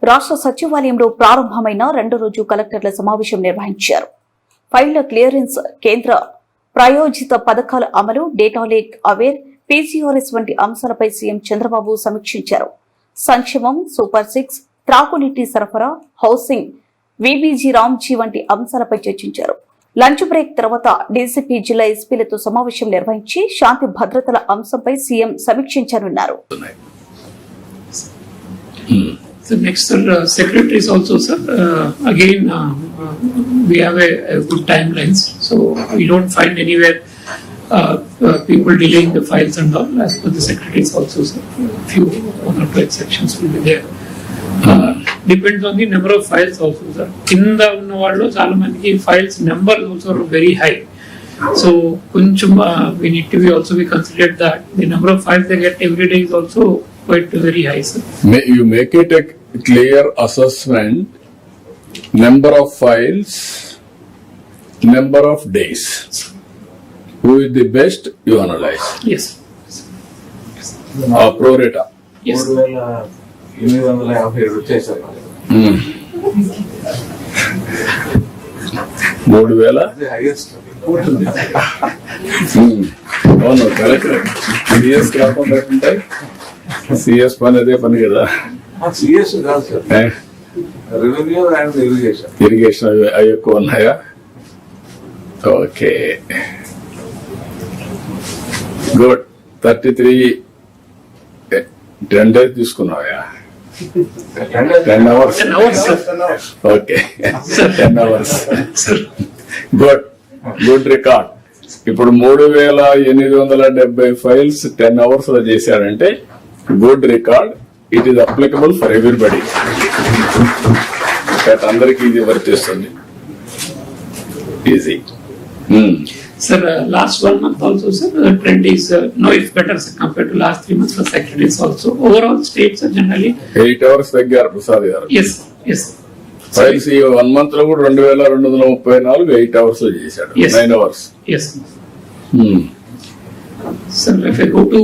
రాష్ట్ర సచివాలయంలో ప్రారంభమైన రెండో రోజు కలెక్టర్ల సమావేశం నిర్వహించారు. ఫైళ్ల క్లియరెన్స్, కేంద్ర ప్రాయోజిత పథకాల అమలు, డేటా లేక్ అవేర్, పీసీఆర్ఎస్ వంటి అంశాలపై సీఎం చంద్రబాబు సమీక్షించారు. సంక్షేమం, సూపర్ 6, త్రాగునీటి సరఫరా, హౌసింగ్, వీబీజీ రామ్జీ వంటి అంశాలపై చర్చించారు. లంచ్ బ్రేక్ తర్వాత డీసీపీ, జిల్లా ఎస్పీలతో సమావేశం నిర్వహించి శాంతి భద్రతల అంశంపై CM సమీక్షించనున్నారు. The next secretaries also, sir. Again, we have a good timelines, so we don't find anywhere people delaying the files and all. As per the secretaries also, sir, few one or two exceptions will be there. Depends on the number of files also, sir. In the world, చాలా మందికి files number also are very high. So, we need to be also be considered that the number of files they get every day is also quite very high, sir. You make it a clear assessment, number of files, number of days. Who is the best, you analyze. Yes. Pro rata. Yes. 3,857 వచ్చేసారు. 3,000. అది highest. అవును, correct. CS కాకుండా ఉంటాయి. CS పని అదే పని కదా. CS కాదు sir, revenue and irrigation. Irrigation అవి ఎక్కువ ఉన్నాయా? Okay, good. 33 10 days తీసుకున్నావా? 10 hours. 10 hours, sir. Okay, 10 hours. Good record. ఇప్పుడు 3,870 ఫైల్స్ 10 hours లో చేశారంటే good record. It is applicable for everybody. అందరికి ఇది వర్తిస్తుంది. Easy. Sir, last 1 month also, sir, the trend is no, it's better, sir, compared to last 3 months for secretaries also. Overall, states are generally 8 hours తగ్గారు Prasad గారు. yes, yes. Files 1 month లో కూడా 2,234 8 hours లో చేశాడు. Yes. 9 hours. Yes. Sir, if I go to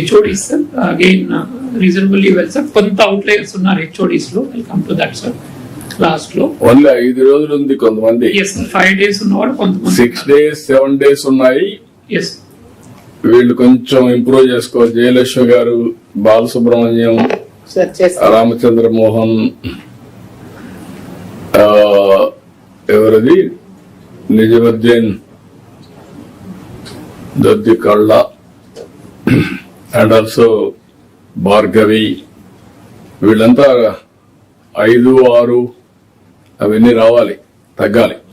HODs, sir, again reasonably well, sir. కొంత outliers ఉన్నారు HODs లో. I'll come to that, sir. Last లో only 5 రోజులు ఉంది కొంతమంది. yes, 5 days ఉన్నవాడు కొంతమంది. 6 days 7 days ఉన్నాయి. yes. వీళ్ళు కొంచెం ఇంప్రూవ్ చేసుకోవాలి. జయలక్ష్మి గారు, బాలసుబ్రహ్మణ్యం, రామచంద్ర మోహన్, ఎవరిది నిజముద్దీన్, దద్ది కళ్ళ అండ్ ఆల్సో భార్గవి, వీళ్ళంతా 5, 6 అవన్నీ రావాలి, తగ్గాలి.